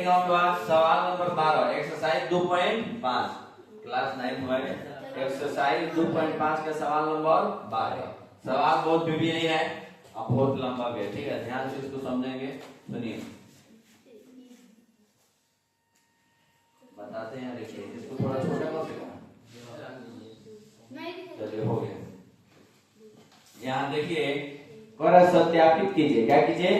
देखेंगे हम लोग सवाल नंबर 12 एक्सरसाइज 2.5 क्लास 9 में एक्सरसाइज 2.5 का सवाल नंबर 12। सवाल बहुत भी नहीं है अब बहुत लंबा भी है, ठीक है, ध्यान से इसको समझेंगे। सुनिए बताते हैं, देखिए इसको थोड़ा छोटा कर देगा। चलिए हो गया। यहाँ देखिए सत्यापित कीजिए, क्या कीजिए,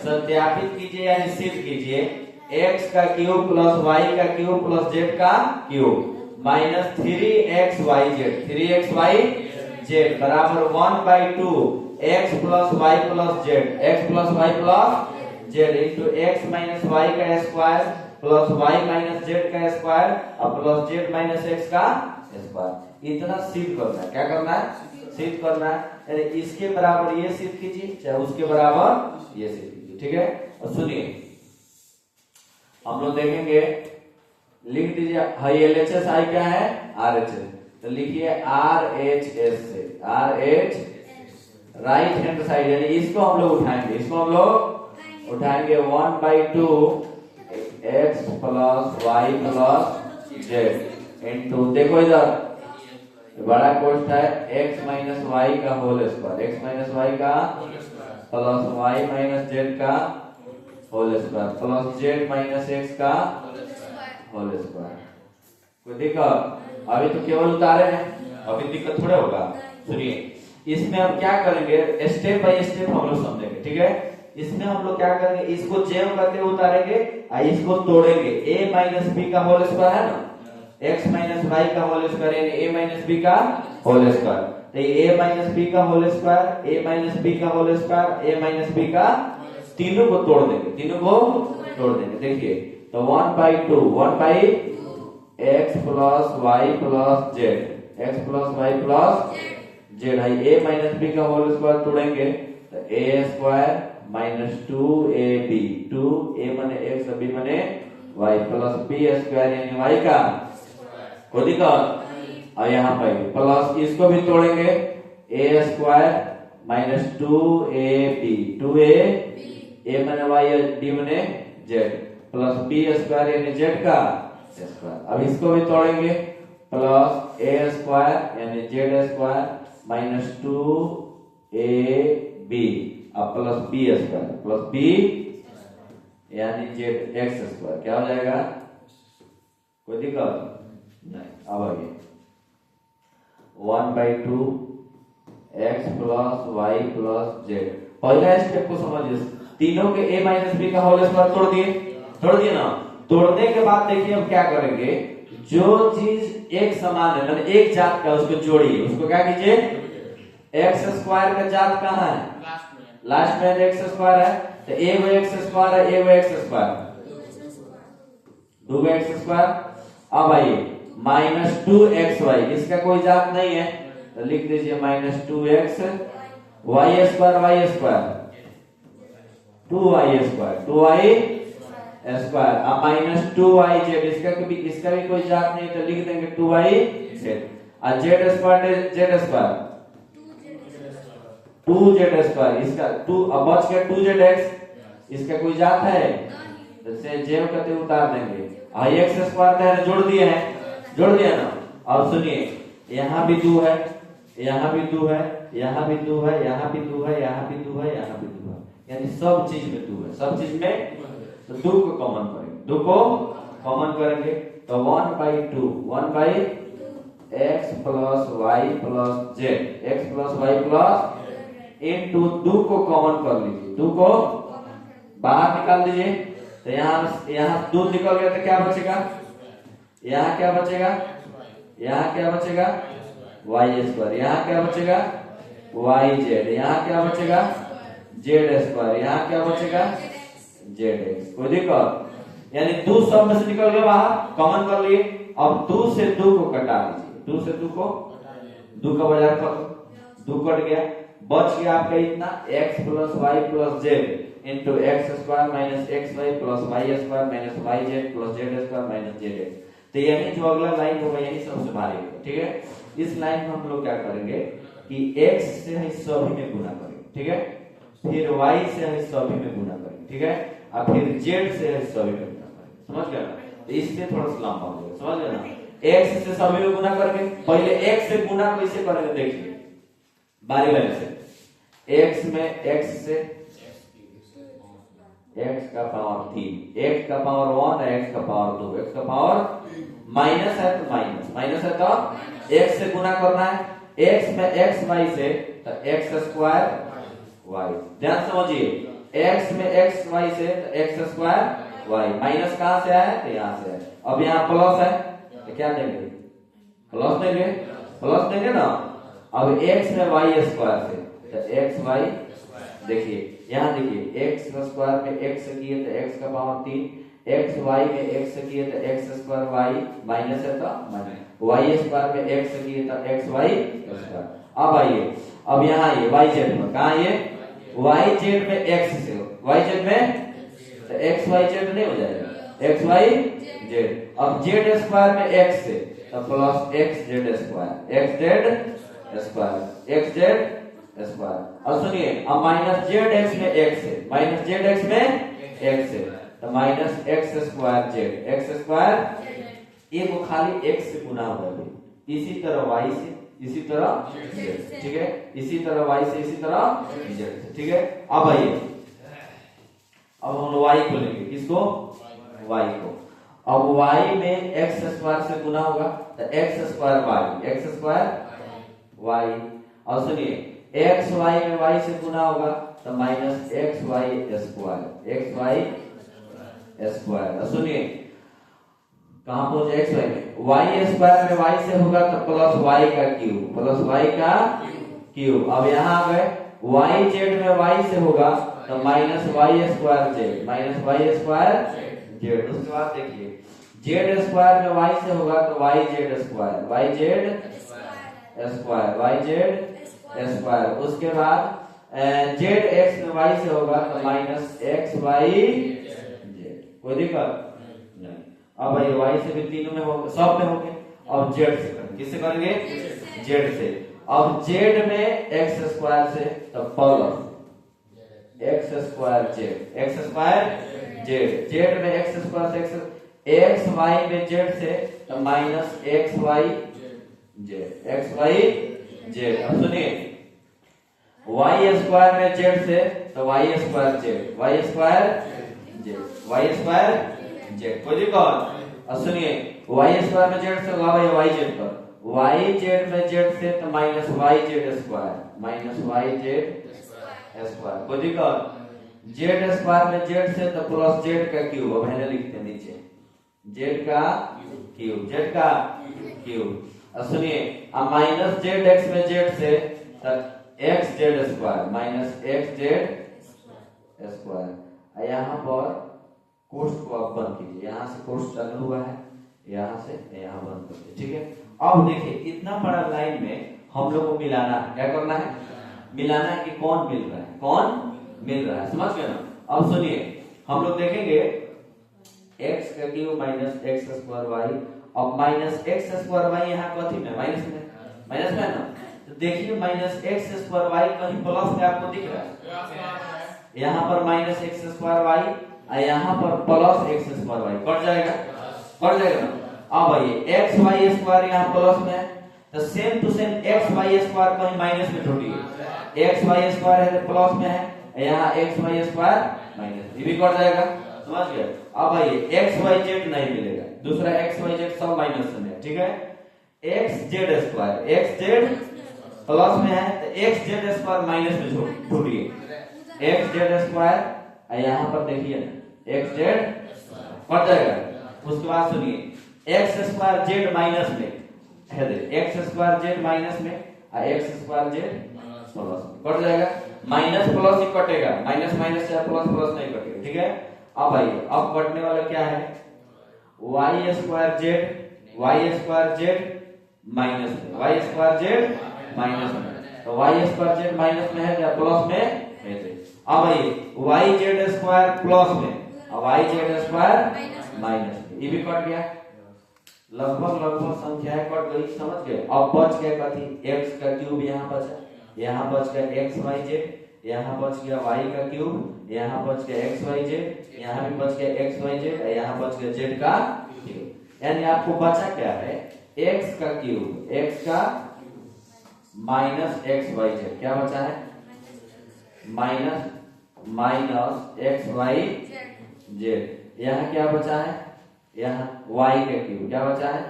सत्यापित कीजिए यानी सिद्ध कीजिए x का क्यूब प्लस y का क्यूब प्लस z का क्यूब माइनस 3xyz बराबर 1/2 x plus y plus z into x minus y का square plus y minus z का स्क्वायर और प्लस z माइनस x का स्क्वायर। इतना सिद्ध करना है, क्या करना है, सिद्ध करना है। यानी इसके बराबर ये सिद्ध कीजिए चाहे उसके बराबर ये सिद्ध कीजिए, ठीक है। और सुनिए हम लोग देखेंगे, लिख दीजिए LHS आई क्या है, RHS, तो लिखिए RHS से RH राइट हैंड साइड यानी इसको हम लोग उठाएंगे, इसको हम लोग उठाएंगे 1/2 x plus y plus z into, देखो इधर बड़ा कोष्ठ है x माइनस वाई का whole square, x minus Y का प्लस y माइनस z का whole square plus z minus x का होल स्क्वायर। कोई दिक्कत? अभी तो केवल उतारे हैं, अभी दिक्कत थोड़ा होगा। सुनिए इसमें हम क्या करेंगे, स्टेप बाय स्टेप हम लोग समझेंगे, ठीक है। इसमें हम लोग क्या करेंगे, इसको जेम करते हुए उतारेंगे और इसको तोड़ेंगे। a माइनस बी का होल स्क्वायर है ना, x माइनस वाई का होल स्क्वायर यानी a माइनस बी का होल स्क्वायर, तो a माइनस बी का whole square, a minus B का whole square, a minus B का, तीनों को तोड़ देंगे, तीनों को तोड़ देंगे। देखिए तो 1/2 x plus y plus z, x plus y plus z है, a माइनस बी का होल स्क्वायर तोड़ेंगे तो a square minus 2ab, 2a माने x b माने y प्लस b स्क्वायर यानी y का कोई दिक्कत। और यहाँ पर प्लस इसको भी तोड़ेंगे a square minus 2ab, 2a माने y d माने z प्लस b स्क्वायर यानी z का स्क्वायर। अब इसको भी तोड़ेंगे प्लस a स्क्वायर यानी z स्क्वायर माइनस 2ab अब plus b square plus b यानी z x स्क्वायर, क्या हो जाएगा, कोई दिक्कत नहीं। अब आगे 1/2 x plus y plus z। पहला स्टेप को समझिए, तीनों के a माइनस बी का होल स्क्वायर तोड़ दिए ना। तोड़ने के बाद देखिए हम क्या करेंगे, जो चीज एक समान है मतलब एक जात का उसको जोड़िए, उसको क्या कीजिए, x स्क्वायर का जात कहाँ है, लास्ट में x स्क्वायर है, तो एगो x स्क्वायर है, एगो x स्क्वायर, दो x स्क्वायर। अब आइए माइनस 2xy, इसका कोई जात नहीं है तो लिख दीजिए minus 2x y square 2y square अब माइनस 2yz, इसका भी कोई जात नहीं तो लिख देंगे 2yz और z स्क्वायर 2z स्क्वायर, इसका 2 अब बच गया 2zx, इसका कोई जात है तो जेम करते उतार देंगे। x स्क्वायर का जोड़ दिया ना। और सुनिए यहाँ भी 2 है, यहाँ भी 2 है, यहाँ भी 2 है, यहाँ भी 2 है, यहाँ भी 2 है, यहाँ भी 2 है, यानी सब चीज में 2 है, सब चीज में। तो 2 को कॉमन करेंगे, 2 को कॉमन करेंगे तो 1/2 x plus y plus z, x plus y plus into 2 को कॉमन कर लीजिए, 2 को बाहर निकाल दीजिए तो यहाँ 2 निकल गया तो क्या बचेगा, यहाँ क्या बचेगा, यहाँ क्या बचेगा y स्क्वायर, यहाँ क्या बचेगा yz, यहाँ क्या बचेगा z स्क्वायर, यहाँ क्या बचेगा zx। कोई दिक्कत? यानी 2 सब में से निकल गया बाहर, कॉमन कर लिए। अब 2 से 2 को कटा दीजिए, 2 से 2 को 2 का बाजार कर, 2 कट गया, बच गया आपका इतना x plus y plus z into x square minus x y plus y square minus y z plus z square minus z x. तो यही जो अगला लाइन होगा यही सबसे भारी होगा, ठीक है। इस लाइन में हम लोग क्या करेंगे कि x से ही सभी में गुना करेंगे, ठीक है, फिर y से ही सभी में गुना करेंगे, ठीक है, और फिर z से ही सभी में गुना समझ गए ना? तो इसलिए थोड़ा सा लंबा हो गया, समझ गए ना? x से सभी को गुना करके, पहले x से गुना कैसे करेंगे देखिए बारी बारी से। x में x से x का पावर 3, x का पावर 1 है, x का पावर 2, x का पावर माइनस है तो माइनस है तो x से गुना करना है। x में x y से तो x स्क्वायर y, ध्यान समझिए, x में x y से तो x स्क्वायर y, माइनस कहां से आया तो यहां से है। अब यहाँ प्लस है तो क्या देंगे, प्लस देंगे ना। अब x में y स्क्वायर से तो x y, देखिए यहाँ देखिए x स्क्वायर में x से किए तो x का पावर 3, x y में x से किए तो x स्क्वायर y, माइनस है तो माइनस, y स्क्वायर में x से किए तो x y स्क्वायर। अब आइए, अब यहाँ ये y z में कहाँ, ये y z में x से, y z में तो x y z नहीं हो जाएगा, x y z। अब z स्क्वायर में x से तो plus x z square, x z square, x z square. अब सुनिए, अब माइनस जेड एक्स में x से, माइनस जेड एक्स में x से तो minus x square Z, x square ये को खाली x से गुना हुआ है, इसी तरह y से, इसी तरह z, ठीक है, इसी तरह y से, इसी तरह z से, ठीक है। अब आइए, अब हम y को लेंगे, किसको, y को। अब y में x स्क्वायर से गुना होगा तो x square y, x square y। और सुनिए, x y में y से गुना होगा तो minus x y square, x y square. सुनिए कहां पहुंचे, एक्स वाई में, वाई स्क्वायर में y से होगा तो प्लस y का क्यूब, प्लस y का क्यूब। अब यहाँ आ गए, y z में y से होगा तो minus y square z, minus y square z। उसके बाद देखिए, z स्क्वायर में y से होगा तो y z square, y z square, y z square. उसके बाद जेड एक्स में y से होगा तो माइनस एक्स वाई जेड, कोई दिक्कत नहीं। अब भाई y से भी तीनों में होगा, सब में होंगे। अब जेड से करेंगे, किससे करेंगे, जेड से। अब जेड में एक्स स्क्वायर से तो plus x square Z, x square Z, Z में एक्स स्क्वायर से एक्स वाई में जेड से तो minus x y z, x y Z. अब सुनिए, y स्क्वायर में z से तो y square z, y square z, y square z, कोई दिक्कत। अब सुनिए, y स्क्वायर में z से होगा भाई y z पर, y z में z से तो minus y z square, minus y z square, कोई दिक्कत। z स्क्वायर में z से तो प्लस z का क्यूब, अब है लिखते हैं नीचे, z का क्यूब, z का क्यूब। अब सुनिए, अब माइनस जेड एक्स में जेड से x Z square, minus x Z square. यहाँ पर कोष्ठ को आप बंद कीजिए, यहाँ से कोष्ठ चालू हुआ है, यहाँ से यहाँ बंद करते, ठीक है। अब देखिए, इतना बड़ा लाइन में हम लोग को मिलाना है, क्या करना है, मिलाना है कि कौन मिल रहा है, कौन मिल रहा है, समझ गए ना। अब सुनिए, हम लोग देखेंगे एक्स का cube minus x square y. अब माइनस एक्स स्क्वायर वाई यहाँ कथी में, माइनस में, माइनस में ना। तो देखिए, माइनस एक्स स्क्वायर वाई कहीं प्लस में आपको दिख रहा है, यहाँ पर माइनस एक्स स्क्वायर वाई और यहाँ पर प्लस एक्स स्क्वायर वाई, कट जाएगा, कट जाएगा ना। अब आइए, एक्स वाई स्क्वायर यहाँ प्लस में है तो same to same x y square कहीं माइनस में ढूंढिए, एक्स वाई स्क्वायर है प्लस में है, यहाँ एक्स वाई स्क्वायर माइनस, ये भी कट जाएगा, समझ गए। अब आइए, एक्स वाई जेड नहीं मिलेगा, दूसरा एक्स वाई जेड सब माइनस में है, ठीक है। X Z square, x Z plus में है तो एक्स जेड स्क्वायर माइनस में ढूंढिए, एक्स जेड स्क्वायर, यहाँ पर देखिए एक्स जेड कट जाएगा। उसके बाद सुनिए, एक्स स्क्वायर जेड माइनस में है, एक्स स्क्वायर जेड माइनस में और एक्स स्क्वायर जेड प्लस में, कट जाएगा, माइनस प्लस ही कटेगा, माइनस माइनस से प्लस प्लस नहीं कटेगा, ठीक है। अब आइए, अब कटने वाला क्या है, वाई स्क्वायर जेड माइनस में, वाई स्क्वायर जेड माइनस में, तो वाई स्क्वायर जेड माइनस में है या प्लस में है। अब आइए, वाई जेड स्क्वायर प्लस में और वाई जेड स्क्वायर माइनस में, ये भी कट गया, लगभग संख्याएं कट गई, समझ गए। अब बच गया कथी, एक्स का क्यूब यहाँ बचा, यहाँ बच गया एक्स वाई जेड, यहाँ बच गया y का क्यूब, यहाँ बच गया एक्स वाई जेड, यहाँ भी बच गया एक्स वाई जेड, यहाँ बच गया z का क्यूब। यानी आपको बचा क्या है, x का क्यूब, x का माइनस एक्स वाई जेड, क्या बचा है माइनस एक्स वाई जेड। यहाँ क्या बचा है, यहाँ y का क्यूब, क्या बचा है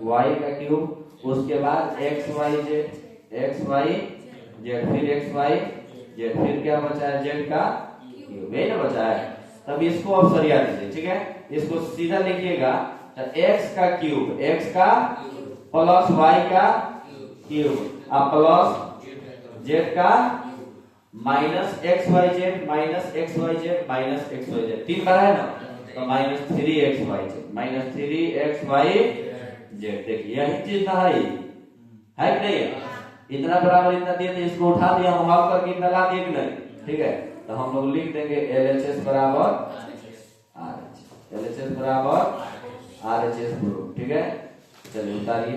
y का क्यूब, उसके बाद x y z, x y z, फिर एक्स वाई जेड, फिर क्या बचा है जेड का क्यूब, यही ना बचा है। तब इसको अब सरिया दीजिए, ठीक है, इसको सीधा लिखिएगा, एक्स का क्यूब, एक्स का प्लस वाई का क्यूब, अब प्लस जेड का minus x y z, minus x y z, minus x y z, 3 बार है ना, तो minus 3x y z, minus 3x y z. देखिए यही चीज ना है कि नहीं है, इतना बराबर इतना दिए, तो इसको उठा दिया, हम हल करके इतना ला दिए कि नहीं, ठीक है। तो हम लोग लिख देंगे LHS बराबर RH, LHS बराबर RHS ग्रुप, ठीक है। चलिए उतारिए।